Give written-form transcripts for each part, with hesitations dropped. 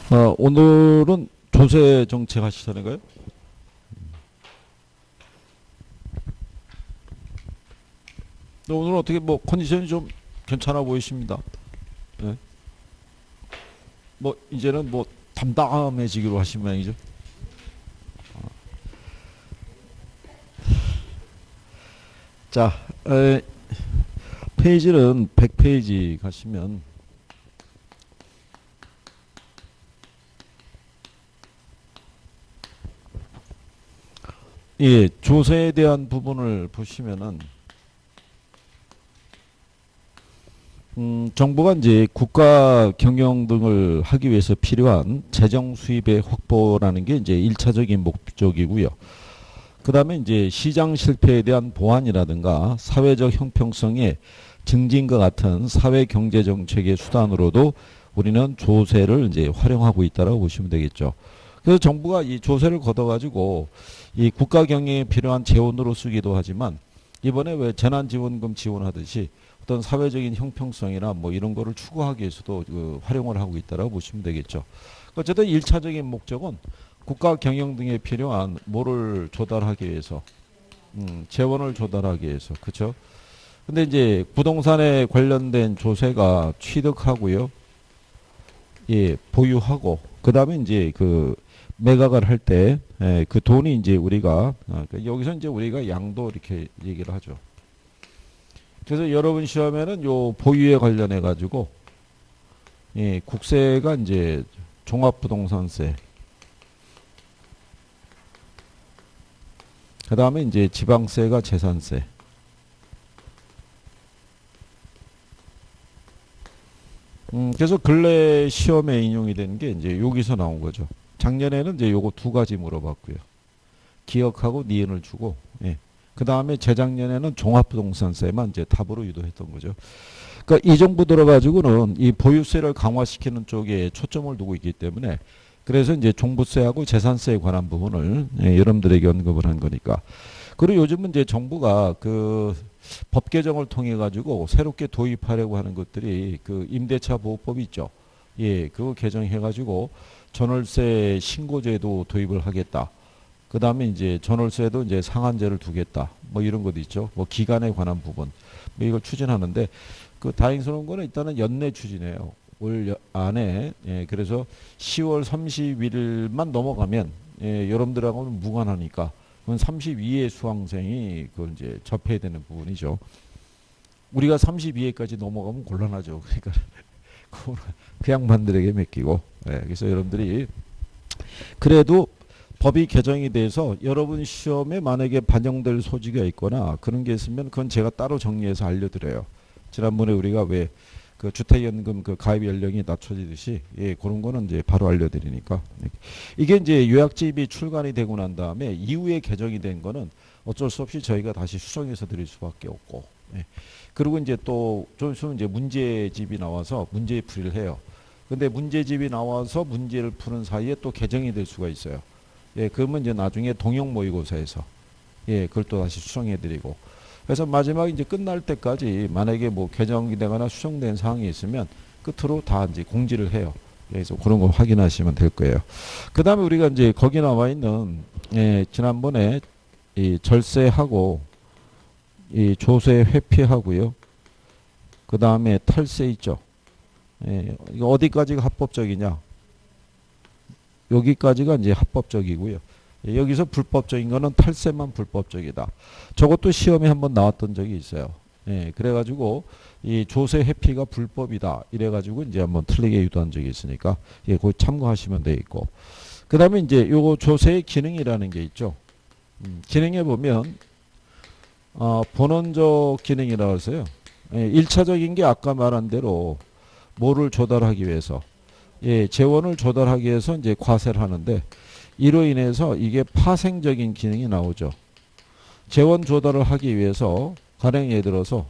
오늘은 조세 정책 하시는 거예요? 오늘은 어떻게 뭐 컨디션이 좀 괜찮아 보이십니다. 예. 뭐 이제는 뭐 담담해지기로 하신 모양이죠. 자, 페이지는 100페이지 가시면 예, 조세에 대한 부분을 보시면은 정부가 이제 국가 경영 등을 하기 위해서 필요한 재정 수입의 확보라는 게 이제 1차적인 목적이고요. 그 다음에 이제 시장 실패에 대한 보완이라든가 사회적 형평성의 증진과 같은 사회 경제 정책의 수단으로도 우리는 조세를 이제 활용하고 있다라고 보시면 되겠죠. 그래서 정부가 이 조세를 걷어가지고 이 국가 경영에 필요한 재원으로 쓰기도 하지만 이번에 왜 재난지원금 지원하듯이 어떤 사회적인 형평성이나 뭐 이런 거를 추구하기 위해서도 그 활용을 하고 있다라고 보시면 되겠죠. 어쨌든 1차적인 목적은 국가 경영 등에 필요한 뭐를 조달하기 위해서, 재원을 조달하기 위해서, 그렇죠? 근데 이제 부동산에 관련된 조세가 취득하고요, 예, 보유하고, 그 다음에 이제 그 매각을 할 때, 예, 그 돈이 이제 우리가, 여기서 이제 우리가 양도 이렇게 얘기를 하죠. 그래서 여러분 시험에는 요 보유에 관련해 가지고, 예, 국세가 이제 종합부동산세, 그 다음에 이제 지방세가 재산세. 그래서 근래 시험에 인용이 된 게 이제 여기서 나온 거죠. 작년에는 이제 요거 두 가지 물어봤고요. 기억하고 니은을 주고, 예. 그 다음에 재작년에는 종합부동산세만 이제 답으로 유도했던 거죠. 그러니까 이 정부 들어가지고는 이 보유세를 강화시키는 쪽에 초점을 두고 있기 때문에 그래서 이제 종부세하고 재산세에 관한 부분을 예, 여러분들에게 언급을 한 거니까. 그리고 요즘은 이제 정부가 그 법 개정을 통해 가지고 새롭게 도입하려고 하는 것들이 그 임대차 보호법이 있죠. 예, 그거 개정해 가지고 전월세 신고제도 도입을 하겠다. 그 다음에 이제 전월세도 이제 상한제를 두겠다. 뭐 이런 것도 있죠. 뭐 기간에 관한 부분. 뭐 이걸 추진하는데 그 다행스러운 거는 일단은 연내 추진해요. 올 안에 예, 그래서 10월 30일만 넘어가면 예, 여러분들하고는 무관하니까 그건 32회 수강생이 그 이제 접해야 되는 부분이죠. 우리가 32회까지 넘어가면 곤란하죠. 그러니까 그 양반들에게 맡기고 예, 그래서 여러분들이 그래도 법이 개정이 돼서 여러분 시험에 만약에 반영될 소지가 있거나 그런 게 있으면 그건 제가 따로 정리해서 알려드려요. 지난번에 우리가 왜 그 주택연금 그 가입 연령이 낮춰지듯이 예, 그런 거는 이제 바로 알려드리니까 이게 이제 요약집이 출간이 되고 난 다음에 이후에 개정이 된 거는 어쩔 수 없이 저희가 다시 수정해서 드릴 수밖에 없고 예. 그리고 이제 또 좀 있으면 이제 문제집이 나와서 문제풀이를 해요. 근데 문제집이 나와서 문제를 푸는 사이에 또 개정이 될 수가 있어요. 예, 그러면 이제 나중에 동영 모의고사에서 예, 그걸 또 다시 수정해드리고. 그래서 마지막 이제 끝날 때까지 만약에 뭐 개정이 되거나 수정된 사항이 있으면 끝으로 다 이제 공지를 해요. 그래서 그런 거 확인하시면 될 거예요. 그 다음에 우리가 이제 거기 나와 있는 예, 지난번에 이 절세하고 이 조세 회피하고요. 그 다음에 탈세 있죠. 예, 이거 어디까지가 합법적이냐? 여기까지가 이제 합법적이고요. 여기서 불법적인 거는 탈세만 불법적이다. 저것도 시험에 한번 나왔던 적이 있어요. 예, 그래가지고 이 조세 회피가 불법이다. 이래가지고 이제 한번 틀리게 유도한 적이 있으니까 예, 그거 참고하시면 되겠고. 그 다음에 이제 요거 조세의 기능이라는 게 있죠. 기능에 보면 본원적 기능이라고 해서요. 예, 1차적인 게 아까 말한 대로 뭐를 조달하기 위해서 예, 재원을 조달하기 위해서 이제 과세를 하는데 이로 인해서 이게 파생적인 기능이 나오죠. 재원 조달을 하기 위해서 가령 예를 들어서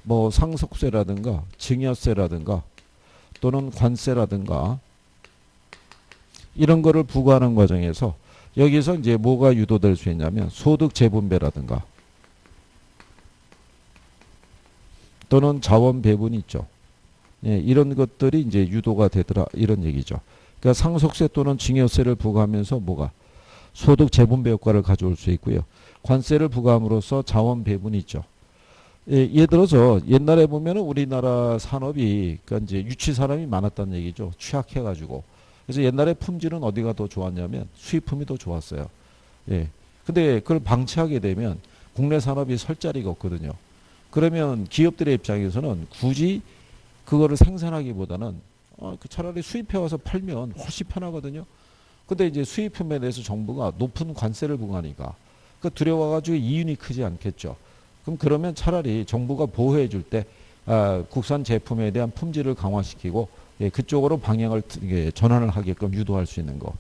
뭐 상속세라든가 증여세라든가 또는 관세라든가 이런 거를 부과하는 과정에서 여기서 이제 뭐가 유도될 수 있냐면 소득 재분배라든가 또는 자원 배분이 있죠. 예, 이런 것들이 이제 유도가 되더라 이런 얘기죠. 그러니까 상속세 또는 증여세를 부과하면서 뭐가 소득 재분배 효과를 가져올 수 있고요. 관세를 부과함으로써 자원 배분이 있죠. 예를 들어서 옛날에 보면은 우리나라 산업이 그러니까 이제 유치 사람이 많았다는 얘기죠. 취약해가지고. 그래서 옛날에 품질은 어디가 더 좋았냐면 수입품이 더 좋았어요. 예. 근데 그걸 방치하게 되면 국내 산업이 설 자리가 없거든요. 그러면 기업들의 입장에서는 굳이 그거를 생산하기보다는 차라리 수입해 와서 팔면 훨씬 편하거든요. 근데 이제 수입품에 대해서 정부가 높은 관세를 부과하니까 그 두려워가지고 이윤이 크지 않겠죠. 그러면 차라리 정부가 보호해 줄 때 국산 제품에 대한 품질을 강화시키고 그쪽으로 방향을 전환을 하게끔 유도할 수 있는 거.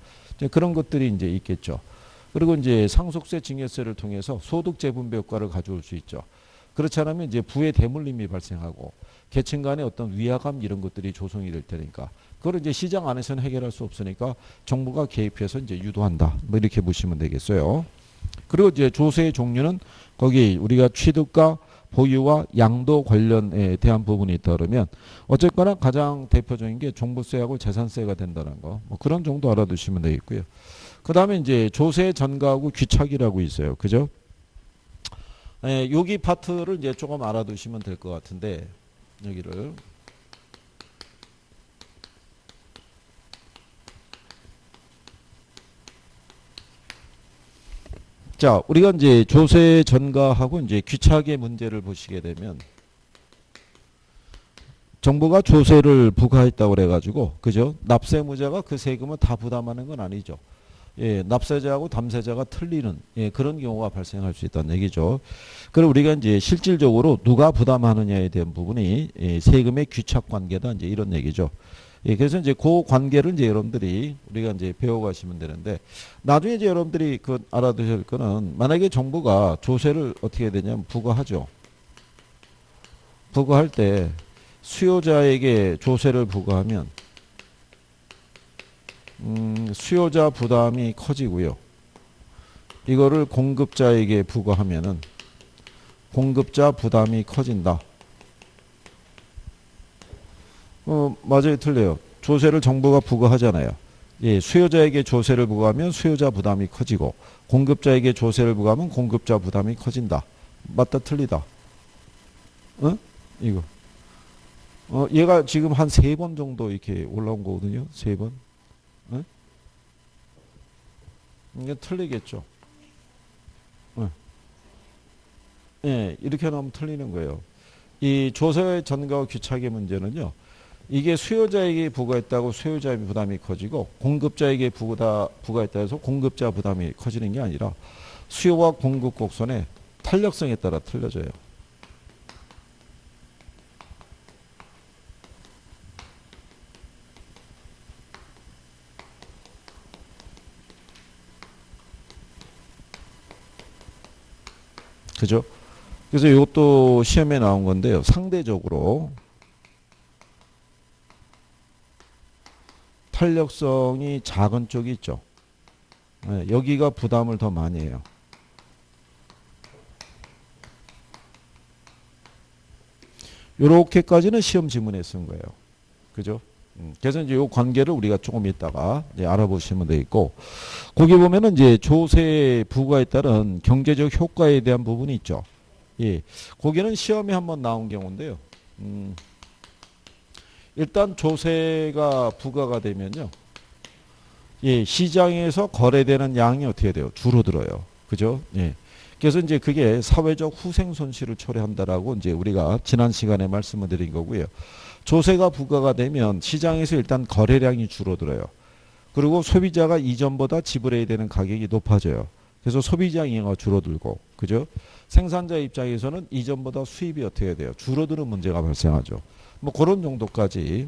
그런 것들이 이제 있겠죠. 그리고 이제 상속세 증여세를 통해서 소득 재분배 효과를 가져올 수 있죠. 그렇지 않으면 이제 부의 대물림이 발생하고 계층 간의 어떤 위화감 이런 것들이 조성이 될 테니까 그걸 이제 시장 안에서는 해결할 수 없으니까 정부가 개입해서 이제 유도한다. 뭐 이렇게 보시면 되겠어요. 그리고 이제 조세의 종류는 거기 우리가 취득과 보유와 양도 관련에 대한 부분이 있다 그러면 어쨌거나 가장 대표적인 게 종부세하고 재산세가 된다는 거. 뭐 그런 정도 알아두시면 되겠고요. 그 다음에 이제 조세 전가하고 귀착이라고 있어요. 그죠? 여기 파트를 이제 조금 알아두시면 될 것 같은데 여기를 자, 우리가 이제 조세 전가하고 이제 귀착의 문제를 보시게 되면 정부가 조세를 부과했다고 그래가지고 그죠? 납세무자가 그 세금을 다 부담하는 건 아니죠. 예, 납세자하고 담세자가 틀리는 그런 경우가 발생할 수 있다는 얘기죠. 그리고 우리가 이제 실질적으로 누가 부담하느냐에 대한 부분이 세금의 귀착 관계다 이제 이런 얘기죠. 그래서 이제 그 관계를 이제 여러분들이 우리가 이제 배워가시면 되는데 나중에 이제 여러분들이 그 알아두실 거는 만약에 정부가 조세를 어떻게 해야 되냐면 부과하죠. 부과할 때 수요자에게 조세를 부과하면 수요자 부담이 커지고요. 이거를 공급자에게 부과하면은 공급자 부담이 커진다. 맞아요, 틀려요. 조세를 정부가 부과하잖아요. 예, 수요자에게 조세를 부과하면 수요자 부담이 커지고 공급자에게 조세를 부과하면 공급자 부담이 커진다. 맞다, 틀리다. 이거. 얘가 지금 한 3번 정도 이렇게 올라온 거거든요. 3번. 이게 틀리겠죠. 예, 이렇게 나오면 틀리는 거예요. 이 조세 전가와 귀착의 문제는요. 이게 수요자에게 부과했다고 수요자의 부담이 커지고 공급자에게 부과했다 해서 공급자 부담이 커지는 게 아니라 수요와 공급 곡선의 탄력성에 따라 틀려져요. 그죠? 그래서 이것도 시험에 나온 건데요. 상대적으로 탄력성이 작은 쪽이 있죠. 여기가 부담을 더 많이 해요. 요렇게까지는 시험 지문에 쓴 거예요. 그죠? 그래서 이제 요 관계를 우리가 조금 있다가 이제 알아보시면 되겠고, 거기 보면은 이제 조세 부과에 따른 경제적 효과에 대한 부분이 있죠. 예. 거기는 시험에 한번 나온 경우인데요. 일단 조세가 부과가 되면요. 예, 시장에서 거래되는 양이 어떻게 돼요? 줄어들어요. 그죠? 예. 그래서 이제 그게 사회적 후생 손실을 초래한다라고 이제 우리가 지난 시간에 말씀을 드린 거고요. 조세가 부과가 되면 시장에서 일단 거래량이 줄어들어요. 그리고 소비자가 이전보다 지불해야 되는 가격이 높아져요. 그래서 소비자 인하가 줄어들고, 그죠? 생산자 입장에서는 이전보다 수입이 어떻게 돼요? 줄어드는 문제가 발생하죠. 뭐 그런 정도까지.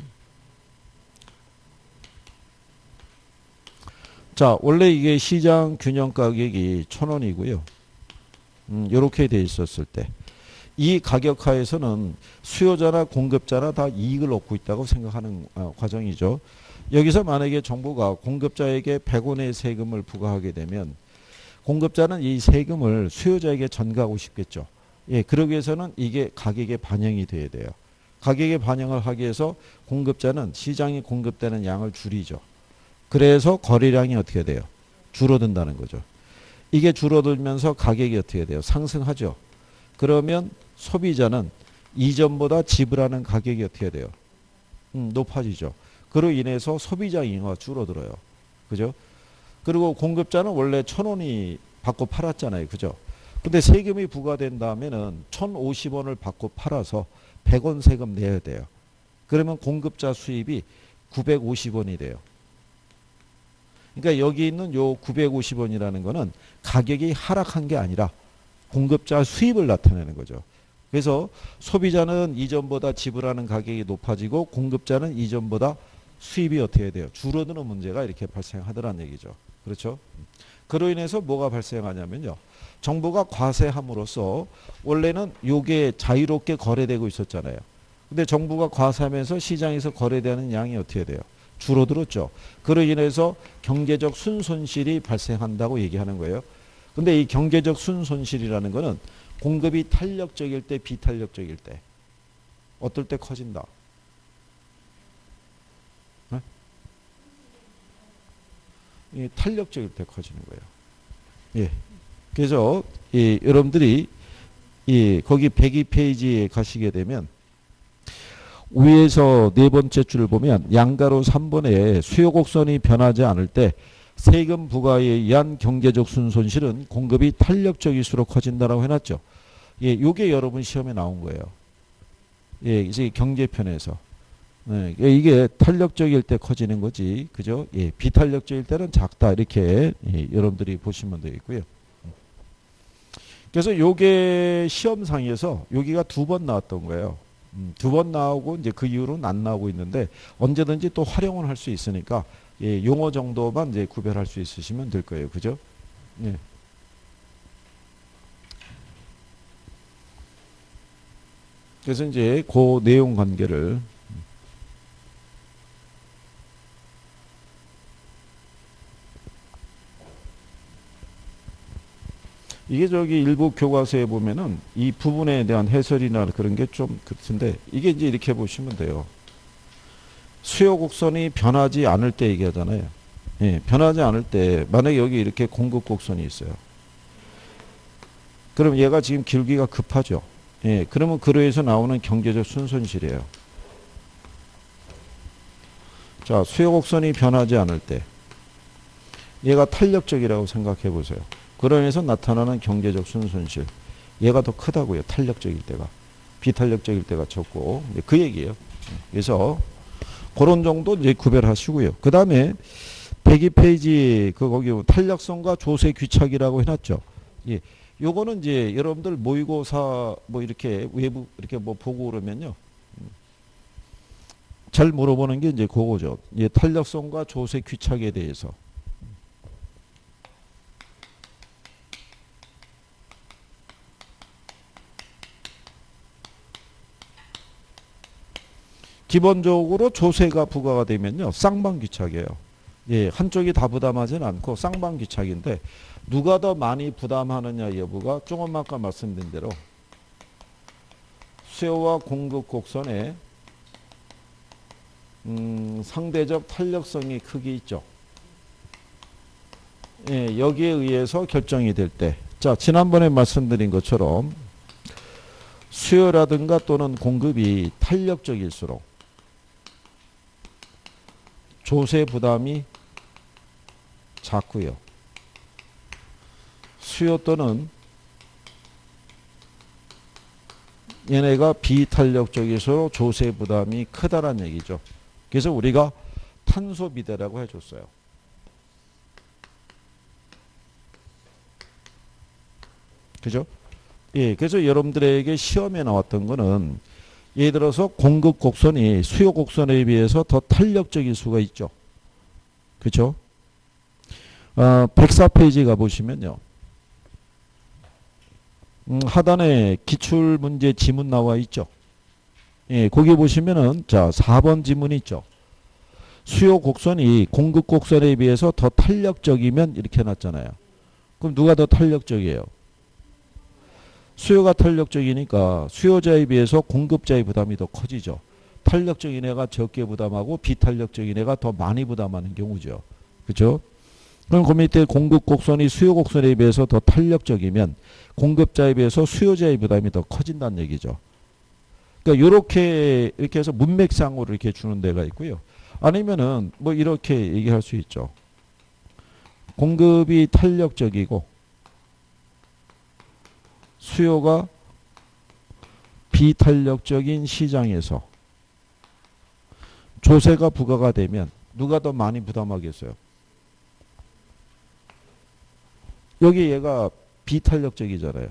자, 원래 이게 시장 균형 가격이 1,000원이고요. 이렇게 돼 있었을 때. 이 가격 하에서는 수요자나 공급자나 다 이익을 얻고 있다고 생각하는 과정이죠. 여기서 만약에 정부가 공급자에게 100원의 세금을 부과하게 되면 공급자는 이 세금을 수요자에게 전가하고 싶겠죠. 예, 그러기 위해서는 이게 가격에 반영이 돼야 돼요. 가격에 반영을 하기 위해서 공급자는 시장에 공급되는 양을 줄이죠. 그래서 거래량이 어떻게 돼요? 줄어든다는 거죠. 이게 줄어들면서 가격이 어떻게 돼요? 상승하죠. 그러면 소비자는 이전보다 지불하는 가격이 어떻게 돼요? 높아지죠. 그로 인해서 소비자 잉여가 줄어들어요. 그죠? 그리고 공급자는 원래 1,000원이 받고 팔았잖아요. 그죠? 근데 세금이 부과된 다음에는 1,050원을 받고 팔아서 100원 세금 내야 돼요. 그러면 공급자 수입이 950원이 돼요. 그러니까 여기 있는 요 950원이라는 거는 가격이 하락한 게 아니라 공급자 수입을 나타내는 거죠. 그래서 소비자는 이전보다 지불하는 가격이 높아지고 공급자는 이전보다 수입이 어떻게 돼요? 줄어드는 문제가 이렇게 발생하더란 얘기죠. 그렇죠? 그로 인해서 뭐가 발생하냐면요. 정부가 과세함으로써 원래는 요게 자유롭게 거래되고 있었잖아요. 근데 정부가 과세하면서 시장에서 거래되는 양이 어떻게 돼요? 줄어들었죠. 그로 인해서 경제적 순손실이 발생한다고 얘기하는 거예요. 근데 이 경제적 순손실이라는 거는 공급이 탄력적일 때, 비탄력적일 때, 어떨 때 커진다. 네? 이 탄력적일 때 커지는 거예요. 예. 그래서 여러분들이 거기 102페이지에 가시게 되면 위에서 네 번째 줄을 보면 양가로 3번에 수요 곡선이 변하지 않을 때 세금 부과에 의한 경제적 순손실은 공급이 탄력적일수록 커진다라고 해놨죠. 예, 요게 여러분 시험에 나온 거예요. 예, 이제 경제편에서. 네, 이게 탄력적일 때 커지는 거지. 그죠? 예, 비탄력적일 때는 작다. 이렇게 여러분들이 보시면 되겠고요. 그래서 요게 시험상에서 여기가 2번 나왔던 거예요. 2번 나오고 이제 그 이후로는 안 나오고 있는데 언제든지 또 활용을 할 수 있으니까 예, 용어 정도만 이제 구별할 수 있으시면 될 거예요. 그죠? 예. 그래서 이제 그 내용 관계를 이게 저기 일부 교과서에 보면은 이 부분에 대한 해설이나 그런 게 좀 그렇던데 이게 이제 이렇게 보시면 돼요. 수요 곡선이 변하지 않을 때 얘기하잖아요. 예, 변하지 않을 때 만약에 여기 이렇게 공급 곡선이 있어요. 그럼 얘가 지금 길기가 급하죠. 예, 그러면 그로 해서 나오는 경제적 순손실이에요. 자, 수요 곡선이 변하지 않을 때 얘가 탄력적이라고 생각해 보세요. 그러면서 나타나는 경제적 순손실. 얘가 더 크다고요. 탄력적일 때가. 비탄력적일 때가 적고. 그 얘기예요. 그래서 그런 정도 이제 구별하시고요. 그 다음에 102페이지 거기 탄력성과 조세 귀착이라고 해놨죠. 예. 요거는 이제 여러분들 모의고사 뭐 이렇게 외부 이렇게 뭐 보고 그러면요. 잘 물어보는 게 이제 그거죠. 예, 탄력성과 조세 귀착에 대해서. 기본적으로 조세가 부과가 되면요. 쌍방귀착이에요. 예, 한쪽이 다 부담하지는 않고 쌍방귀착인데 누가 더 많이 부담하느냐 여부가 조금 아까 말씀드린 대로 수요와 공급 곡선의 상대적 탄력성이 크게 있죠. 예, 여기에 의해서 결정이 될 때. 자, 지난번에 말씀드린 것처럼 수요라든가 또는 공급이 탄력적일수록 조세 부담이 작고요. 수요 또는 얘네가 비탄력적일수록 조세 부담이 크다란 얘기죠. 그래서 우리가 탄소 비대라고 해줬어요. 그죠? 예, 그래서 여러분들에게 시험에 나왔던 거는 예를 들어서 공급 곡선이 수요 곡선에 비해서 더 탄력적일 수가 있죠. 그렇죠? 104페이지 가보시면요. 하단에 기출문제 지문 나와 있죠. 예, 거기 보시면은 자 4번 지문이 있죠. 수요 곡선이 공급 곡선에 비해서 더 탄력적이면 이렇게 해놨잖아요. 그럼 누가 더 탄력적이에요? 수요가 탄력적이니까 수요자에 비해서 공급자의 부담이 더 커지죠. 탄력적인 애가 적게 부담하고 비탄력적인 애가 더 많이 부담하는 경우죠. 그죠? 그럼 그 밑에 공급 곡선이 수요 곡선에 비해서 더 탄력적이면 공급자에 비해서 수요자의 부담이 더 커진다는 얘기죠. 그러니까 요렇게 이렇게 해서 문맥상으로 이렇게 주는 데가 있고요. 아니면은 뭐 이렇게 얘기할 수 있죠. 공급이 탄력적이고 수요가 비탄력적인 시장에서 조세가 부과가 되면 누가 더 많이 부담하겠어요? 여기 얘가 비탄력적이잖아요.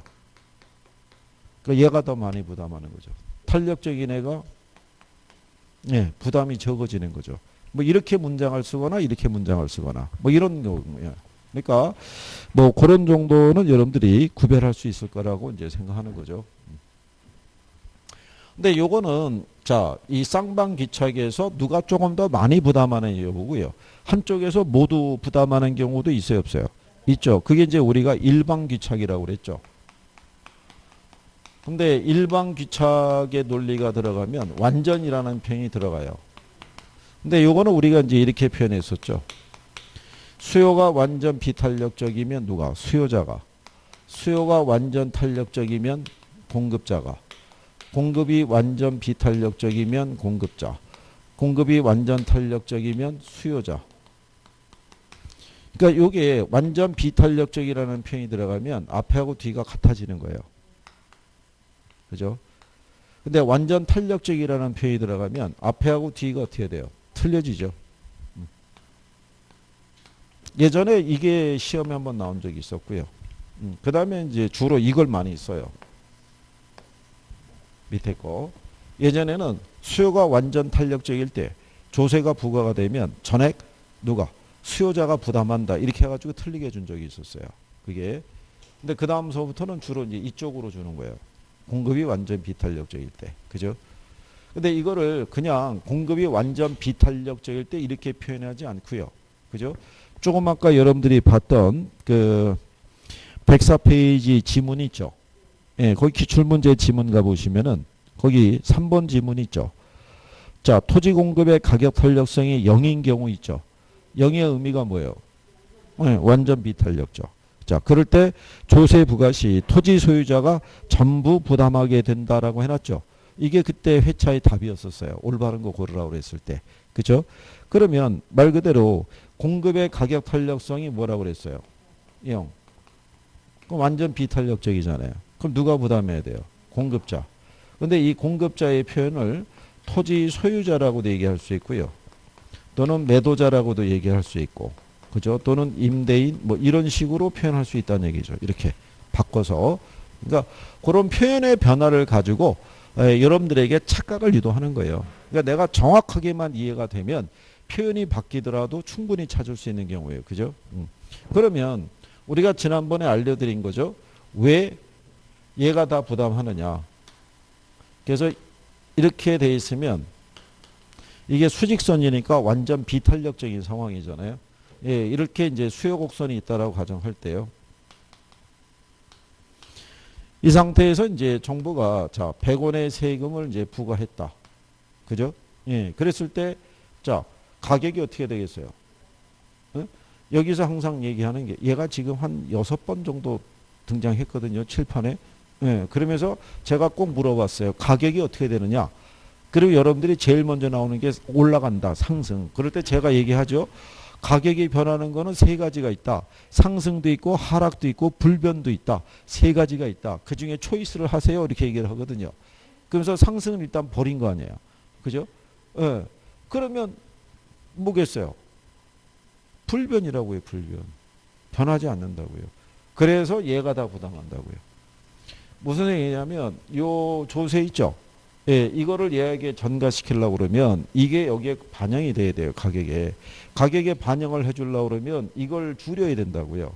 그러니까 얘가 더 많이 부담하는 거죠. 탄력적인 애가 부담이 적어지는 거죠. 뭐 이렇게 문장을 쓰거나 이렇게 문장을 쓰거나 뭐 이런 경우야. 그러니까 뭐 그런 정도는 여러분들이 구별할 수 있을 거라고 이제 생각하는 거죠. 근데 요거는 자, 이 쌍방귀착에서 누가 조금 더 많이 부담하는 여부고요. 한쪽에서 모두 부담하는 경우도 있어요, 없어요? 있죠. 그게 이제 우리가 일방귀착이라고 그랬죠. 근데 일방귀착의 논리가 들어가면 완전이라는 표현이 들어가요. 근데 요거는 우리가 이제 이렇게 표현했었죠. 수요가 완전 비탄력적이면 누가? 수요자가. 수요가 완전 탄력적이면 공급자가. 공급이 완전 비탄력적이면 공급자. 공급이 완전 탄력적이면 수요자. 그러니까 요게 완전 비탄력적이라는 표현이 들어가면 앞에하고 뒤가 같아지는 거예요. 그죠? 근데 완전 탄력적이라는 표현이 들어가면 앞에하고 뒤가 어떻게 돼요? 틀려지죠. 예전에 이게 시험에 한번 나온 적이 있었고요. 그 다음에 이제 주로 이걸 많이 써요. 밑에 거. 예전에는 수요가 완전 탄력적일 때 조세가 부과가 되면 전액 누가? 수요자가 부담한다. 이렇게 해가지고 틀리게 준 적이 있었어요. 그게. 근데 그 다음서부터는 주로 이제 이쪽으로 주는 거예요. 공급이 완전 비탄력적일 때. 그죠? 근데 이거를 그냥 공급이 완전 비탄력적일 때 이렇게 표현하지 않고요. 그죠? 조금 아까 여러분들이 봤던 그 104페이지 지문 있죠? 예, 거기 기출문제 지문 가보시면은 거기 3번 지문 있죠? 자, 토지 공급의 가격 탄력성이 0인 경우 있죠? 0의 의미가 뭐예요? 예, 완전 비탄력죠. 자, 그럴 때 조세 부과 시 토지 소유자가 전부 부담하게 된다라고 해놨죠. 이게 그때 회차의 답이었었어요. 올바른 거 고르라고 그랬을 때. 그죠? 그러면 말 그대로 공급의 가격 탄력성이 뭐라고 그랬어요? 0. 그럼 완전 비탄력적이잖아요. 그럼 누가 부담해야 돼요? 공급자. 근데 이 공급자의 표현을 토지 소유자라고도 얘기할 수 있고요. 또는 매도자라고도 얘기할 수 있고. 그죠? 또는 임대인 뭐 이런 식으로 표현할 수 있다는 얘기죠. 이렇게 바꿔서. 그러니까 그런 표현의 변화를 가지고 여러분들에게 착각을 유도하는 거예요. 그러니까 내가 정확하게만 이해가 되면 표현이 바뀌더라도 충분히 찾을 수 있는 경우예요. 그죠? 그러면 우리가 지난번에 알려드린 거죠. 왜 얘가 다 부담하느냐. 그래서 이렇게 돼 있으면 이게 수직선이니까 완전 비탄력적인 상황이잖아요. 예, 이렇게 이제 수요 곡선이 있다라고 가정할 때요. 이 상태에서 이제 정부가 자, 100원의 세금을 이제 부과했다. 그죠? 예, 그랬을 때 자, 가격이 어떻게 되겠어요? 어? 여기서 항상 얘기하는 게 얘가 지금 한 6번 정도 등장했거든요. 칠판에. 예, 그러면서 제가 꼭 물어봤어요. 가격이 어떻게 되느냐? 그리고 여러분들이 제일 먼저 나오는 게 올라간다. 상승. 그럴 때 제가 얘기하죠. 가격이 변하는 거는 세 가지가 있다. 상승도 있고 하락도 있고 불변도 있다. 세 가지가 있다. 그중에 초이스를 하세요. 이렇게 얘기를 하거든요. 그래서 상승은 일단 버린 거 아니에요. 그죠? 예. 그러면 뭐겠어요? 불변이라고요. 불변. 변하지 않는다고요. 그래서 얘가 다 부담한다고요. 무슨 얘기냐면 요 조세 있죠? 예, 이거를 얘에게 전가시키려고 그러면 이게 여기에 반영이 돼야 돼요. 가격에. 가격에 반영을 해주려고 그러면 이걸 줄여야 된다고요.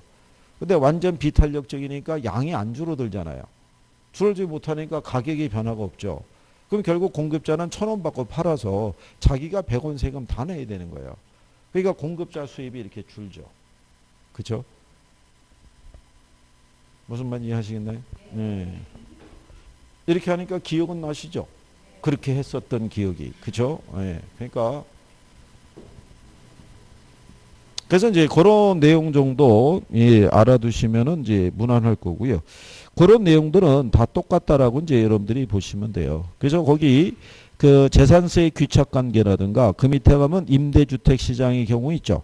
근데 완전 비탄력적이니까 양이 안 줄어들잖아요. 줄어들지 못하니까 가격이 변화가 없죠. 그럼 결국 공급자는 1,000원 받고 팔아서 자기가 100원 세금 다 내야 되는 거예요. 그러니까 공급자 수입이 이렇게 줄죠. 그렇죠? 무슨 말인지 이해하시겠나요? 네. 이렇게 하니까 기억은 나시죠? 그렇게 했었던 기억이. 그죠? 예. 그러니까 그래서 이제 그런 내용 정도 예, 알아두시면은 이제 무난할 거고요. 그런 내용들은 다 똑같다라고 이제 여러분들이 보시면 돼요. 그래서 거기 그 재산세의 귀착 관계라든가 그 밑에 가면 임대주택 시장의 경우 있죠.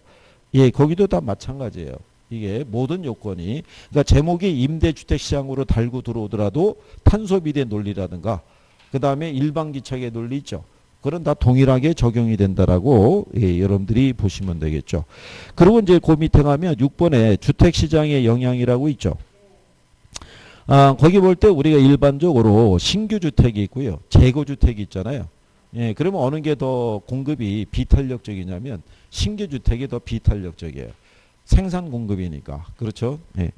예, 거기도 다 마찬가지예요. 이게 모든 요건이 그러니까 제목이 임대주택 시장으로 달고 들어오더라도 탄소비대 논리라든가 그 다음에 일반기착의 논리 있죠. 그런 다 동일하게 적용이 된다라고 예, 여러분들이 보시면 되겠죠. 그리고 이제 그 밑에 가면 6번에 주택시장의 영향이라고 있죠. 거기 볼 때 우리가 일반적으로 신규 주택이 있고요. 재고 주택이 있잖아요. 예, 그러면 어느 게 더 공급이 비탄력적이냐면 신규 주택이 더 비탄력적이에요. 생산 공급이니까. 그렇죠? 예.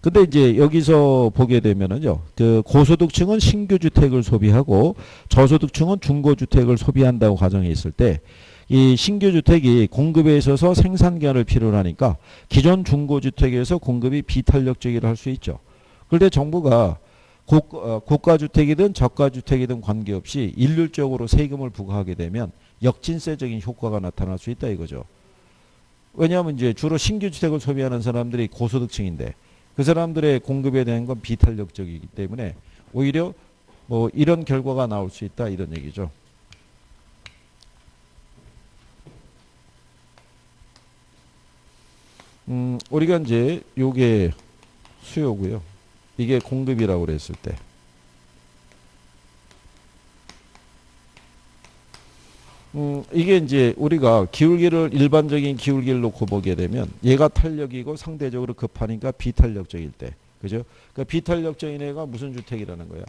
근데 이제 여기서 보게 되면은요, 그 고소득층은 신규 주택을 소비하고 저소득층은 중고 주택을 소비한다고 가정해 있을 때 이 신규 주택이 공급에 있어서 생산 기한을 필요로 하니까 기존 중고 주택에서 공급이 비탄력적이라 할 수 있죠. 그런데 정부가 고가주택이든 저가주택이든 관계없이 일률적으로 세금을 부과하게 되면 역진세적인 효과가 나타날 수 있다 이거죠. 왜냐하면 이제 주로 신규 주택을 소비하는 사람들이 고소득층인데 그 사람들의 공급에 대한 건 비탄력적이기 때문에 오히려 뭐 이런 결과가 나올 수 있다 이런 얘기죠. 우리가 이제 요게 수요고요. 이게 공급이라고 그랬을 때 이게 이제 우리가 기울기를 일반적인 기울기를 놓고 보게 되면 얘가 탄력이고 상대적으로 급하니까 비탄력적일 때 그죠? 그러니까 비탄력적인 애가 무슨 주택이라는 거야?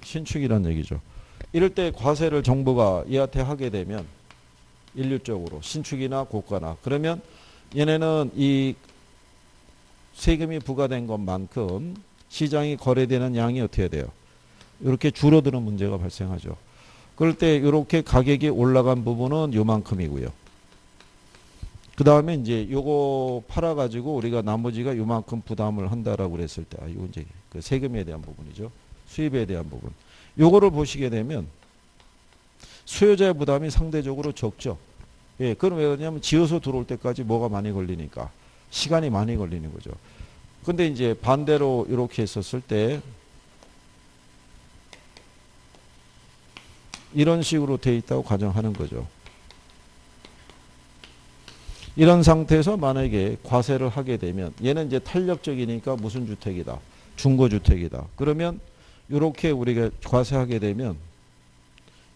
신축이라는 얘기죠. 이럴 때 과세를 정부가 얘한테 하게 되면 일률적으로 신축이나 고가나 그러면 얘네는 이 세금이 부과된 것만큼 시장이 거래되는 양이 어떻게 돼요? 이렇게 줄어드는 문제가 발생하죠. 그럴 때 이렇게 가격이 올라간 부분은 요만큼이고요. 그 다음에 이제 요거 팔아가지고 우리가 나머지가 요만큼 부담을 한다라고 그랬을 때, 이거 이제 그 세금에 대한 부분이죠. 수입에 대한 부분. 요거를 보시게 되면 수요자의 부담이 상대적으로 적죠. 예, 그럼 왜 그러냐면 지어서 들어올 때까지 뭐가 많이 걸리니까. 시간이 많이 걸리는 거죠. 근데 이제 반대로 이렇게 했었을 때 이런 식으로 돼 있다고 가정하는 거죠. 이런 상태에서 만약에 과세를 하게 되면 얘는 이제 탄력적이니까 무슨 주택이다. 중고주택이다. 그러면 이렇게 우리가 과세하게 되면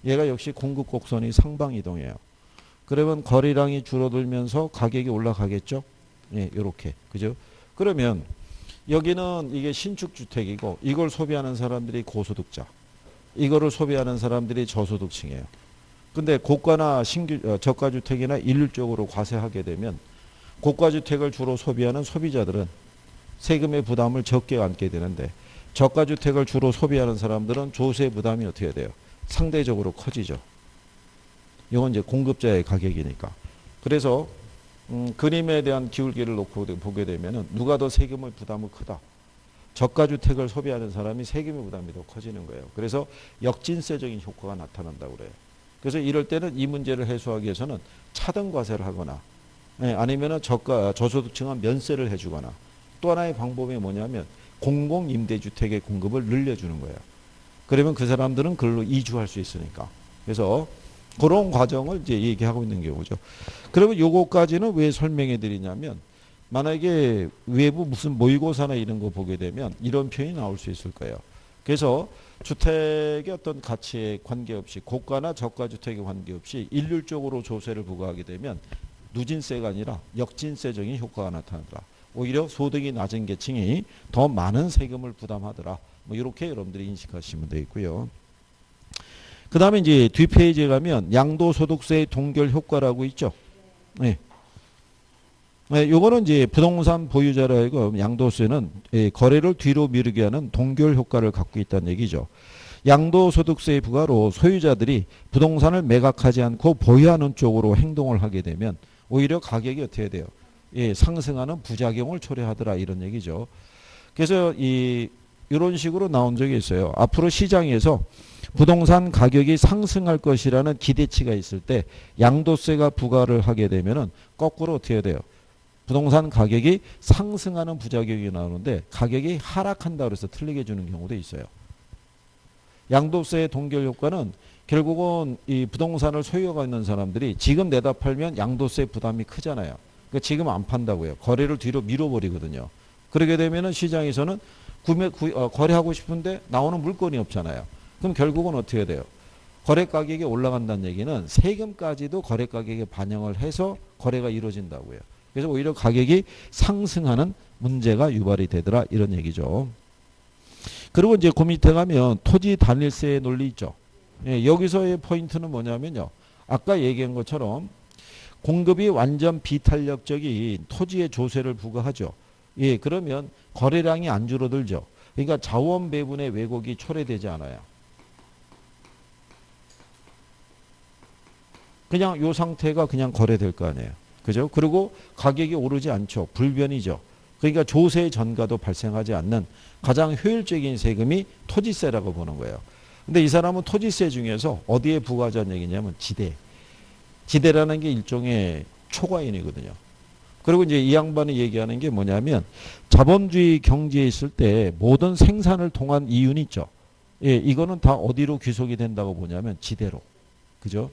얘가 역시 공급 곡선이 상방 이동해요. 그러면 거래량이 줄어들면서 가격이 올라가겠죠. 예, 이렇게 그죠? 그러면 여기는 이게 신축주택이고 이걸 소비하는 사람들이 고소득자, 이거를 소비하는 사람들이 저소득층이에요. 근데 고가나 저가주택이나 일률적으로 과세하게 되면 고가주택을 주로 소비하는 소비자들은 세금의 부담을 적게 안게 되는데 저가주택을 주로 소비하는 사람들은 조세 부담이 어떻게 돼요? 상대적으로 커지죠. 이건 이제 공급자의 가격이니까. 그래서 그림에 대한 기울기를 놓고 보게 되면 누가 더 세금의 부담이 크다. 저가주택을 소비하는 사람이 세금의 부담이 더 커지는 거예요. 그래서 역진세적인 효과가 나타난다고 그래요. 그래서 이럴 때는 이 문제를 해소하기 위해서는 차등과세를 하거나 아니면 저소득층은 면세를 해주거나 또 하나의 방법이 뭐냐면 공공임대주택의 공급을 늘려주는 거예요. 그러면 그 사람들은 그걸로 이주할 수 있으니까. 그래서 그런 과정을 이제 얘기하고 있는 경우죠. 그러면 요거까지는 왜 설명해 드리냐면 만약에 외부 무슨 모의고사나 이런 거 보게 되면 이런 표현이 나올 수 있을 거예요. 그래서 주택의 어떤 가치에 관계없이 고가나 저가주택에 관계없이 일률적으로 조세를 부과하게 되면 누진세가 아니라 역진세적인 효과가 나타나더라. 오히려 소득이 낮은 계층이 더 많은 세금을 부담하더라. 뭐 이렇게 여러분들이 인식하시면 되겠고요. 그 다음에 이제 뒷페이지에 가면 양도소득세의 동결 효과라고 있죠. 네. 네, 요거는 이제 부동산 보유자라 하여금 양도세는 거래를 뒤로 미루게 하는 동결 효과를 갖고 있다는 얘기죠. 양도소득세의 부과로 소유자들이 부동산을 매각하지 않고 보유하는 쪽으로 행동을 하게 되면 오히려 가격이 어떻게 돼요? 예, 상승하는 부작용을 초래하더라 이런 얘기죠. 그래서 이런 식으로 나온 적이 있어요. 앞으로 시장에서 부동산 가격이 상승할 것이라는 기대치가 있을 때 양도세가 부과를 하게 되면은 거꾸로 어떻게 해야 돼요? 부동산 가격이 상승하는 부작용이 나오는데 가격이 하락한다 그래서 틀리게 주는 경우도 있어요. 양도세의 동결 효과는 결국은 이 부동산을 소유하고 있는 사람들이 지금 내다 팔면 양도세 부담이 크잖아요. 그러니까 지금 안 판다고요. 거래를 뒤로 밀어버리거든요. 그러게 되면은 시장에서는 거래하고 싶은데 나오는 물건이 없잖아요. 그럼 결국은 어떻게 해야 돼요? 거래 가격이 올라간다는 얘기는 세금까지도 거래 가격에 반영을 해서 거래가 이루어진다고요. 그래서 오히려 가격이 상승하는 문제가 유발이 되더라 이런 얘기죠. 그리고 이제 그 밑에 가면 토지 단일세의 논리 있죠. 예, 여기서의 포인트는 뭐냐면요. 아까 얘기한 것처럼 공급이 완전 비탄력적인 토지의 조세를 부과하죠. 예, 그러면 거래량이 안 줄어들죠. 그러니까 자원 배분의 왜곡이 초래되지 않아요. 그냥 요 상태가 그냥 거래될 거 아니에요. 그죠? 그리고 가격이 오르지 않죠. 불변이죠. 그러니까 조세 전가도 발생하지 않는 가장 효율적인 세금이 토지세라고 보는 거예요. 근데 이 사람은 토지세 중에서 어디에 부과하자는 얘기냐면 지대. 지대라는 게 일종의 초과인이거든요. 그리고 이제 이 양반이 얘기하는 게 뭐냐면 자본주의 경제에 있을 때 모든 생산을 통한 이윤 있죠. 예, 이거는 다 어디로 귀속이 된다고 보냐면 지대로. 그죠?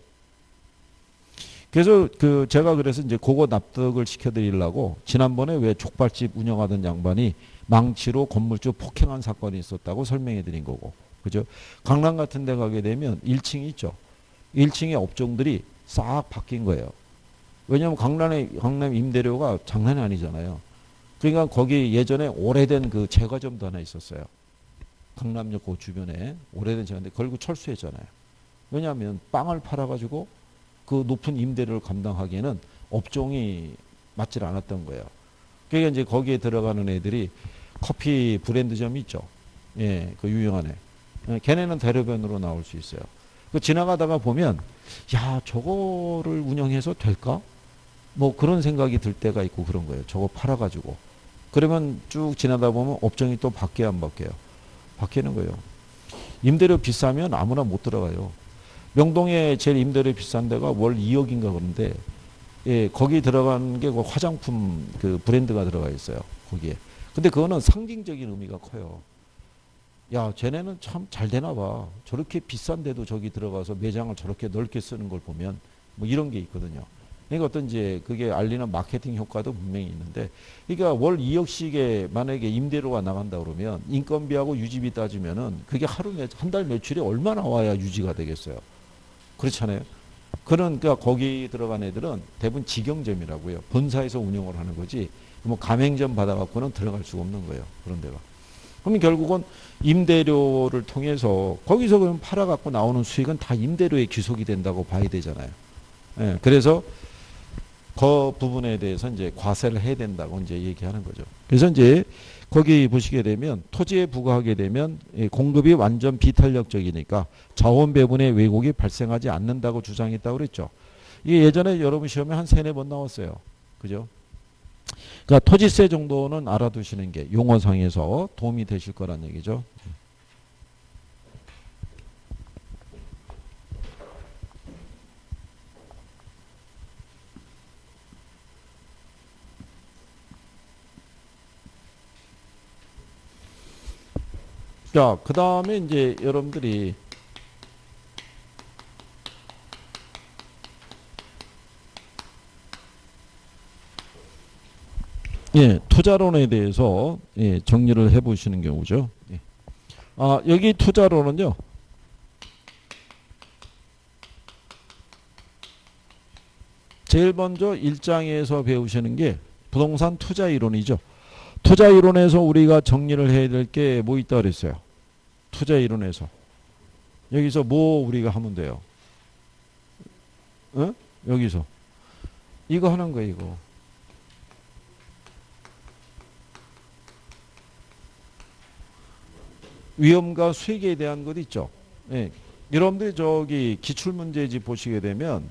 그래서 제가 그래서 이제 그거 납득을 시켜드리려고 지난번에 왜 족발집 운영하던 양반이 망치로 건물주 폭행한 사건이 있었다고 설명해 드린 거고. 그죠? 강남 같은 데 가게 되면 1층이 있죠. 1층의 업종들이 싹 바뀐 거예요. 왜냐하면 강남 임대료가 장난이 아니잖아요. 그러니까 거기 예전에 오래된 그 제과점도 하나 있었어요. 강남역 그 주변에 오래된 제과인데 그걸 철수했잖아요. 왜냐하면 빵을 팔아가지고 그 높은 임대료를 감당하기에는 업종이 맞질 않았던 거예요. 그러니까 이제 거기에 들어가는 애들이 커피 브랜드점이 있죠. 예, 그 유명한 애. 예, 걔네는 대로변으로 나올 수 있어요. 그 지나가다가 보면 야 저거를 운영해서 될까? 뭐 그런 생각이 들 때가 있고 그런 거예요. 저거 팔아가지고. 그러면 쭉 지나다 보면 업종이 또 바뀌어야 안 바뀌어요. 바뀌는 거예요. 임대료 비싸면 아무나 못 들어가요. 명동에 제일 임대료 비싼 데가 월 2억인가 그런데 예, 거기 들어간 게 그 화장품 그 브랜드가 들어가 있어요. 거기에. 근데 그거는 상징적인 의미가 커요. 야, 쟤네는 참 잘 되나 봐. 저렇게 비싼데도 저기 들어가서 매장을 저렇게 넓게 쓰는 걸 보면 뭐 이런 게 있거든요. 그러니까 어떤 이제 그게 알리는 마케팅 효과도 분명히 있는데 그러니까 월 2억씩에 만약에 임대료가 나간다 그러면 인건비하고 유지비 따지면은 그게 한 달 매출이 얼마 나와야 유지가 되겠어요. 그렇잖아요. 그러니까 거기 들어간 애들은 대부분 직영점이라고요. 본사에서 운영을 하는 거지 뭐 가맹점 받아갖고는 들어갈 수가 없는 거예요. 그런 데가. 그러면 결국은 임대료를 통해서 거기서 그럼 팔아갖고 나오는 수익은 다 임대료에 귀속이 된다고 봐야 되잖아요. 예, 그래서 그 부분에 대해서 이제 과세를 해야 된다고 이제 얘기하는 거죠. 그래서 이제 거기 보시게 되면 토지에 부과하게 되면 공급이 완전 비탄력적이니까 자원 배분의 왜곡이 발생하지 않는다고 주장했다고 그랬죠. 이게 예전에 여러분 시험에 한 3-4번 나왔어요. 그죠? 그러니까 토지세 정도는 알아두시는 게 용어상에서 도움이 되실 거란 얘기죠. 자, 그 다음에 이제 여러분들이 예, 투자론에 대해서 예, 정리를 해 보시는 경우죠. 예. 아, 여기 투자론은요. 제일 먼저 1장에서 배우시는 게 부동산 투자 이론이죠. 투자 이론에서 우리가 정리를 해야 될 게 뭐 있다 그랬어요. 투자 이론에서. 여기서 뭐 우리가 하면 돼요. 어? 여기서. 이거 하는 거예요, 이거. 위험과 수익에 대한 것 있죠. 예. 여러분들이 저기 기출문제집 보시게 되면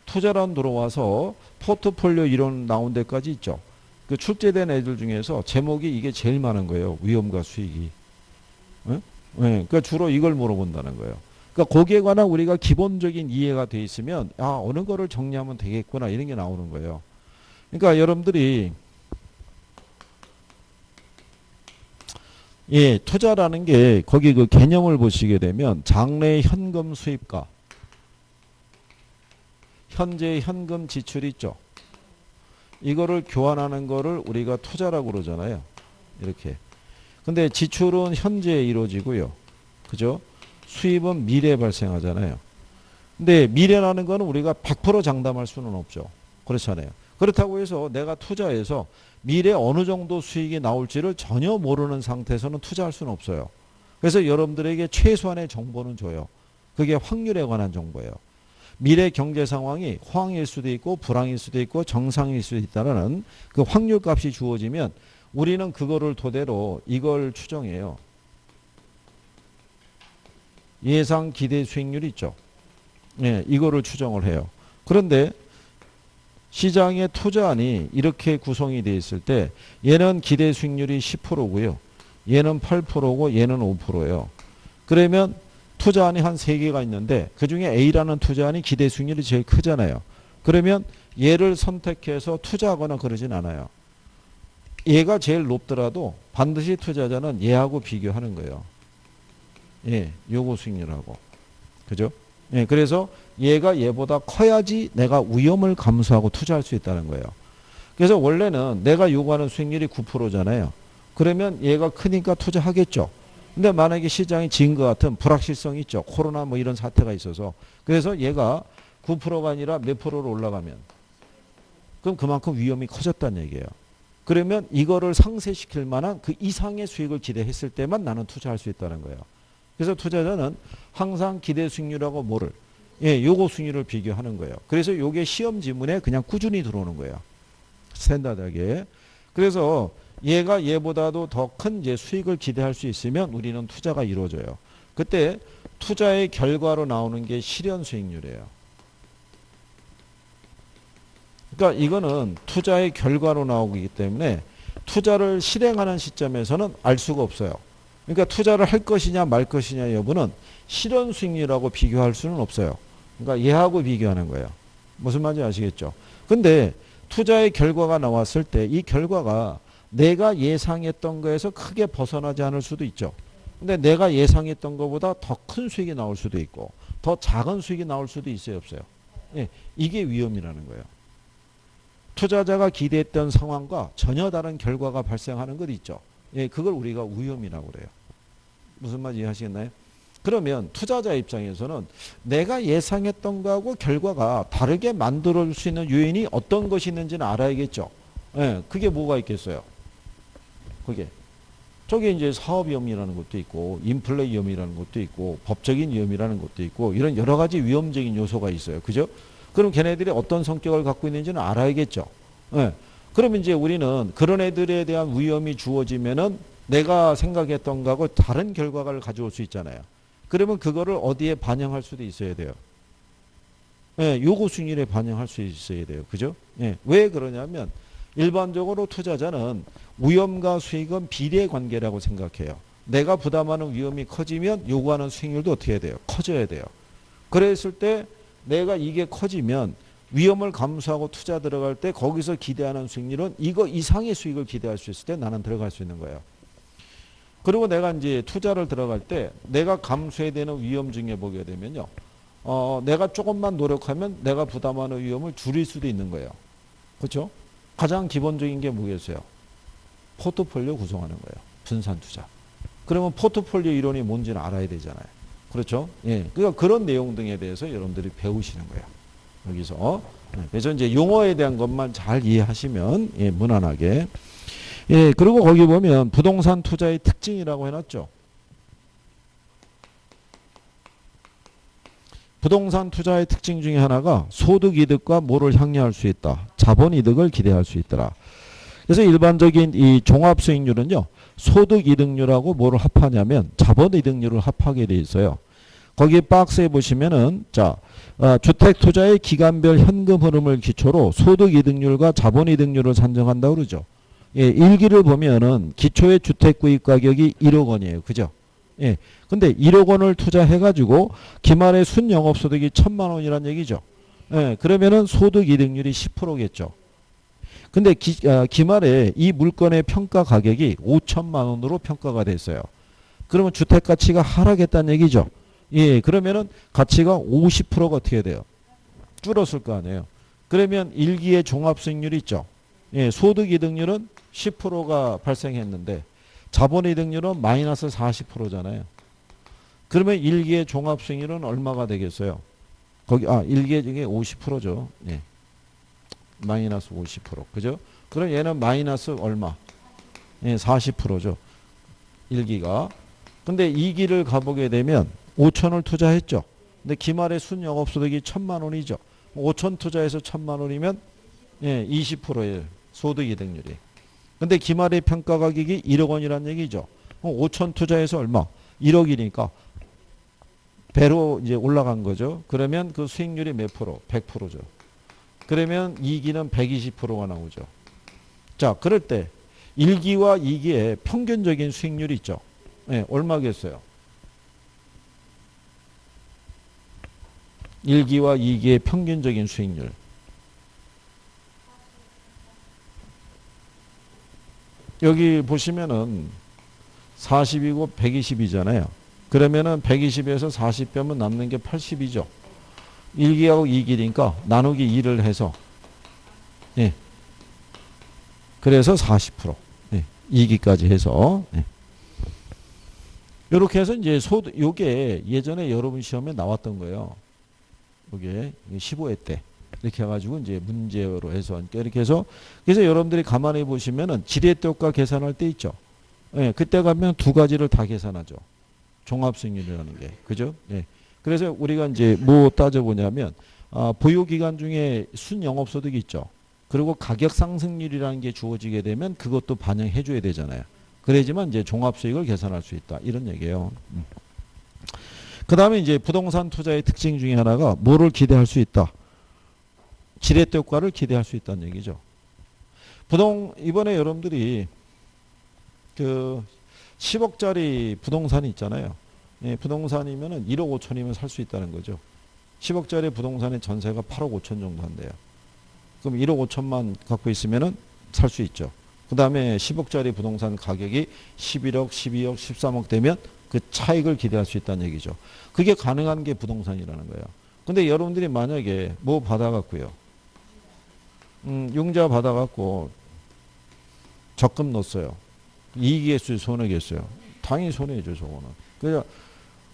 투자란 들어와서 포트폴리오 이론 나온 데까지 있죠. 그 출제된 애들 중에서 제목이 이게 제일 많은 거예요. 위험과 수익이. 예? 예. 그러니까 주로 이걸 물어본다는 거예요. 그러니까 거기에 관한 우리가 기본적인 이해가 돼 있으면 어느 거를 정리하면 되겠구나 이런 게 나오는 거예요. 그러니까 여러분들이 투자라는 게 거기 그 개념을 보시게 되면 장래 현금 수입과 현재 현금 지출 있죠. 이거를 교환하는 거를 우리가 투자라고 그러잖아요. 이렇게. 근데 지출은 현재에 이루어지고요. 그죠? 수입은 미래에 발생하잖아요. 근데 미래라는 거는 우리가 100% 장담할 수는 없죠. 그렇잖아요. 그렇다고 해서 내가 투자해서 미래 어느 정도 수익이 나올지를 전혀 모르는 상태에서는 투자할 수는 없어요. 그래서 여러분들에게 최소한의 정보는 줘요. 그게 확률에 관한 정보예요. 미래 경제 상황이 호황일 수도 있고 불황일 수도 있고 정상일 수도 있다는 그 확률 값이 주어지면 우리는 그거를 토대로 이걸 추정해요. 예상 기대 수익률 있죠. 이거를 추정을 해요. 그런데 시장의 투자안이 이렇게 구성이 되어 있을 때 얘는 기대 수익률이 10%고요. 얘는 8%고 얘는 5%예요. 그러면 투자안이 한 3개가 있는데 그중에 A라는 투자안이 기대 수익률이 제일 크잖아요. 그러면 얘를 선택해서 투자하거나 그러진 않아요. 얘가 제일 높더라도 반드시 투자자는 얘하고 비교하는 거예요. 요거 수익률하고. 그죠? 그래서 얘가 얘보다 커야지 내가 위험을 감수하고 투자할 수 있다는 거예요. 그래서 원래는 내가 요구하는 수익률이 9%잖아요. 그러면 얘가 크니까 투자하겠죠. 근데 만약에 시장이 진 것 같은 불확실성이 있죠. 코로나 뭐 이런 사태가 있어서. 그래서 얘가 9%가 아니라 몇 프로로 올라가면 그럼 그만큼 위험이 커졌다는 얘기예요. 그러면 이거를 상쇄시킬 만한 그 이상의 수익을 기대했을 때만 나는 투자할 수 있다는 거예요. 그래서 투자자는 항상 기대 수익률하고 뭐를 요거 수익률을 비교하는 거예요. 그래서 요게 시험 지문에 그냥 꾸준히 들어오는 거예요. 스탠다드하게. 그래서 얘가 얘보다도 더 큰 수익을 기대할 수 있으면 우리는 투자가 이루어져요. 그때 투자의 결과로 나오는 게 실현 수익률이에요. 그러니까 이거는 투자의 결과로 나오기 때문에 투자를 실행하는 시점에서는 알 수가 없어요. 그러니까 투자를 할 것이냐 말 것이냐 여부는 실현 수익률하고 비교할 수는 없어요. 그러니까 얘하고 비교하는 거예요. 무슨 말인지 아시겠죠? 근데 투자의 결과가 나왔을 때 이 결과가 내가 예상했던 거에서 크게 벗어나지 않을 수도 있죠. 근데 내가 예상했던 것보다 더 큰 수익이 나올 수도 있고 더 작은 수익이 나올 수도 있어요, 없어요? 이게 위험이라는 거예요. 투자자가 기대했던 상황과 전혀 다른 결과가 발생하는 것 있죠. 그걸 우리가 위험이라고 그래요. 무슨 말인지 이해하시겠나요? 그러면 투자자 입장에서는 내가 예상했던 거하고 결과가 다르게 만들어줄 수 있는 요인이 어떤 것이 있는지는 알아야겠죠. 그게 뭐가 있겠어요? 저게 이제 사업 위험이라는 것도 있고 인플레 위험이라는 것도 있고 법적인 위험이라는 것도 있고 이런 여러 가지 위험적인 요소가 있어요. 그죠? 그럼 걔네들이 어떤 성격을 갖고 있는지는 알아야겠죠. 그러면 이제 우리는 그런 애들에 대한 위험이 주어지면은 내가 생각했던 거하고 다른 결과를 가져올 수 있잖아요. 그러면 그거를 어디에 반영할 수도 있어야 돼요. 요구 수익률에 반영할 수 있어야 돼요. 그죠? 왜 그러냐면 일반적으로 투자자는 위험과 수익은 비례 관계라고 생각해요. 내가 부담하는 위험이 커지면 요구하는 수익률도 어떻게 해야 돼요? 커져야 돼요. 그랬을 때 내가 이게 커지면 위험을 감수하고 투자 들어갈 때 거기서 기대하는 수익률은 이거 이상의 수익을 기대할 수 있을 때 나는 들어갈 수 있는 거예요. 그리고 내가 이제 투자를 들어갈 때 내가 감수해야 되는 위험 중에 보게 되면요. 내가 조금만 노력하면 내가 부담하는 위험을 줄일 수도 있는 거예요. 그렇죠? 가장 기본적인 게 뭐겠어요? 포트폴리오 구성하는 거예요. 분산 투자. 그러면 포트폴리오 이론이 뭔지는 알아야 되잖아요. 그렇죠? 그러니까 그런 내용 등에 대해서 여러분들이 배우시는 거예요. 여기서. 그래서 이제 용어에 대한 것만 잘 이해하시면 무난하게. 그리고 거기 보면 부동산 투자의 특징이라고 해놨죠. 부동산 투자의 특징 중에 하나가 소득 이득과 뭐를 향유할 수 있다. 자본 이득을 기대할 수 있더라. 그래서 일반적인 이 종합 수익률은요. 소득 이득률하고 뭐를 합하냐면 자본 이득률을 합하게 돼 있어요. 거기 박스에 보시면은 주택 투자의 기간별 현금 흐름을 기초로 소득 이득률과 자본 이득률을 산정한다고 그러죠. 일기를 보면은 기초의 주택 구입 가격이 1억 원이에요. 그죠? 예. 근데 1억 원을 투자해가지고 기말에 순영업소득이 1,000만 원이란 얘기죠. 예. 그러면은 소득 이득률이 10%겠죠. 근데 기말에 이 물건의 평가 가격이 5천만 원으로 평가가 됐어요. 그러면 주택 가치가 하락했다는 얘기죠. 예. 그러면은 가치가 50%가 어떻게 돼요? 줄었을 거 아니에요. 그러면 일기의 종합수익률이 있죠. 예. 소득 이득률은 10%가 발생했는데 자본이득률은 마이너스 40%잖아요. 그러면 일기의 종합수익률은 얼마가 되겠어요? 일기의 중에 50%죠. 예. 마이너스 50%. 그죠? 그럼 얘는 마이너스 얼마? 예, 40%죠. 일기가. 근데 2기를 가보게 되면 5천을 투자했죠. 근데 기말의 순영업소득이 1,000만 원이죠. 5천 투자해서 1,000만 원이면 예, 20%예요. 소득이득률이. 근데 기말의 평가 가격이 1억 원이란 얘기죠. 5천 투자해서 얼마? 1억이니까 배로 이제 올라간 거죠. 그러면 그 수익률이 몇 프로? 100%죠. 그러면 2기는 120%가 나오죠. 자, 그럴 때 1기와 2기의 평균적인 수익률이 있죠. 네, 얼마겠어요? 1기와 2기의 평균적인 수익률. 여기 보시면은 40이고 120이잖아요. 그러면은 120에서 40 빼면 남는 게 80이죠. 1기하고 2기니까 나누기 2를 해서 예. 그래서 40%. 예. 2기까지 해서 예. 이렇게 해서 이제 요게 예전에 여러분 시험에 나왔던 거예요. 요게 15회 때 이렇게 해가지고 이제 문제로 해서 그러니까 이렇게 해서 그래서 여러분들이 가만히 보시면은 지렛대효과 계산할 때 있죠. 예. 그때 가면 두 가지를 다 계산하죠. 종합수익률이라는 게 그죠? 예. 그래서 우리가 이제 뭐 따져보냐면 보유기간 중에 순영업소득이 있죠. 그리고 가격 상승률이라는 게 주어지게 되면 그것도 반영해 줘야 되잖아요. 그래야지만 이제 종합수익을 계산할 수 있다. 이런 얘기예요. 그 다음에 이제 부동산 투자의 특징 중에 하나가 뭐를 기대할 수 있다. 지렛대 효과를 기대할 수 있다는 얘기죠. 이번에 여러분들이 그 10억짜리 부동산이 있잖아요. 예, 부동산이면은 1억 5천이면 살 수 있다는 거죠. 10억짜리 부동산의 전세가 8억 5천 정도 한대요. 그럼 1억 5천만 갖고 있으면은 살 수 있죠. 그 다음에 10억짜리 부동산 가격이 11억, 12억, 13억 되면 그 차익을 기대할 수 있다는 얘기죠. 그게 가능한 게 부동산이라는 거예요. 근데 여러분들이 만약에 뭐 받아갖고요. 융자 받아갖고 적금 넣었어요. 이익이겠어요? 손해겠어요? 당연히 손해죠, 저거는. 그래서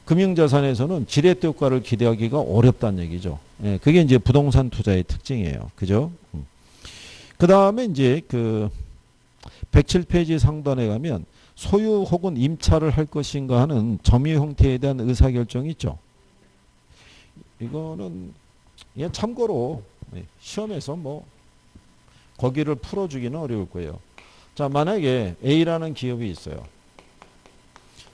금융자산에서는 지렛대 효과를 기대하기가 어렵다는 얘기죠. 예, 그게 이제 부동산 투자의 특징이에요. 그죠? 그 다음에 이제 그 107페이지 상단에 가면 소유 혹은 임차를 할 것인가 하는 점유 형태에 대한 의사결정이 있죠. 이거는 그냥 참고로 시험에서 뭐 거기를 풀어주기는 어려울 거예요. 자, 만약에 A라는 기업이 있어요.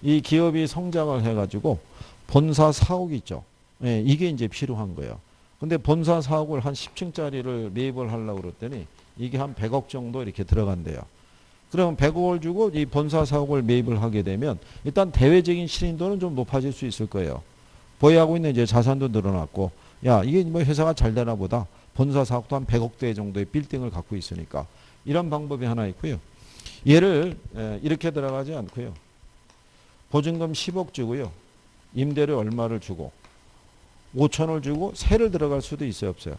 이 기업이 성장을 해가지고 본사 4억 있죠. 예, 이게 이제 필요한 거예요. 근데 본사 4억을 한 10층짜리를 매입을 하려고 그랬더니 이게 한 100억 정도 이렇게 들어간대요. 그러면 100억을 주고 이 본사 4억을 매입을 하게 되면 일단 대외적인 실인도는 좀 높아질 수 있을 거예요. 보유하고 있는 이제 자산도 늘어났고, 야, 이게 뭐 회사가 잘 되나 보다. 본사 4억도 한 100억대 정도의 빌딩을 갖고 있으니까. 이런 방법이 하나 있고요. 얘를 이렇게 들어가지 않고요. 보증금 10억 주고요. 임대료 얼마를 주고 5천을 주고 세를 들어갈 수도 있어요, 없어요?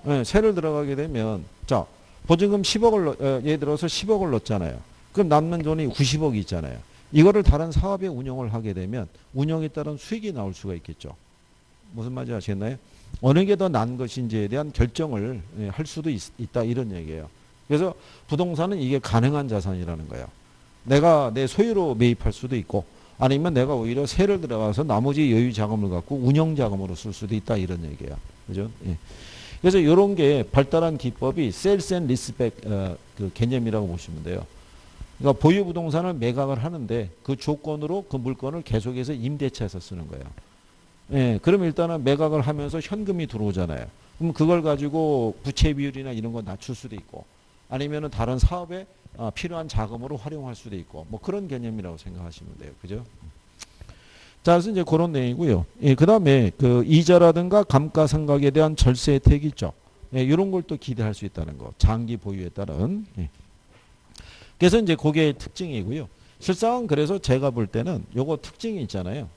네, 세를 들어가게 되면 자, 보증금 10억을 예를 들어서 10억을 넣었잖아요. 그럼 남는 돈이 90억이 있잖아요. 이거를 다른 사업에 운영을 하게 되면 운영에 따른 수익이 나올 수가 있겠죠. 무슨 말인지 아시겠나요? 어느 게 더 난 것인지에 대한 결정을 할 수도 있다 이런 얘기예요. 그래서 부동산은 이게 가능한 자산이라는 거예요. 내가 내 소유로 매입할 수도 있고 아니면 내가 오히려 세를 들어가서 나머지 여유 자금을 갖고 운영 자금으로 쓸 수도 있다 이런 얘기예요. 그죠? 예. 그래서 이런 게 발달한 기법이 셀스 앤 리스백 그 개념이라고 보시면 돼요. 그러니까 보유 부동산을 매각을 하는데 그 조건으로 그 물건을 계속해서 임대차에서 쓰는 거예요. 예. 그럼 일단은 매각을 하면서 현금이 들어오잖아요. 그럼 그걸 가지고 부채 비율이나 이런 거 낮출 수도 있고 아니면은 다른 사업에 필요한 자금으로 활용할 수도 있고 뭐 그런 개념이라고 생각하시면 돼요. 그죠? 자, 그래서 이제 그런 내용이고요. 예, 그 다음에 그 이자라든가 감가상각에 대한 절세 혜택이 있죠. 예, 이런 걸 또 기대할 수 있다는 거. 장기 보유에 따른. 예. 그래서 이제 그게 특징이고요. 실상 그래서 제가 볼 때는 요거 특징이 있잖아요.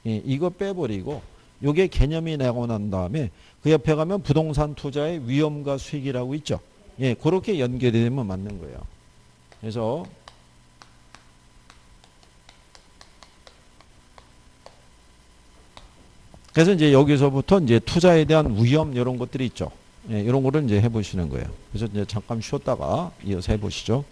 예, 이거 빼버리고 요게 개념이 나고 난 다음에 그 옆에 가면 부동산 투자의 위험과 수익이라고 있죠. 예, 그렇게 연결되면 맞는 거예요. 그래서 이제 여기서부터 이제 투자에 대한 위험 이런 것들이 있죠. 예, 이런 거를 이제 해보시는 거예요. 그래서 이제 잠깐 쉬었다가 이어서 해보시죠.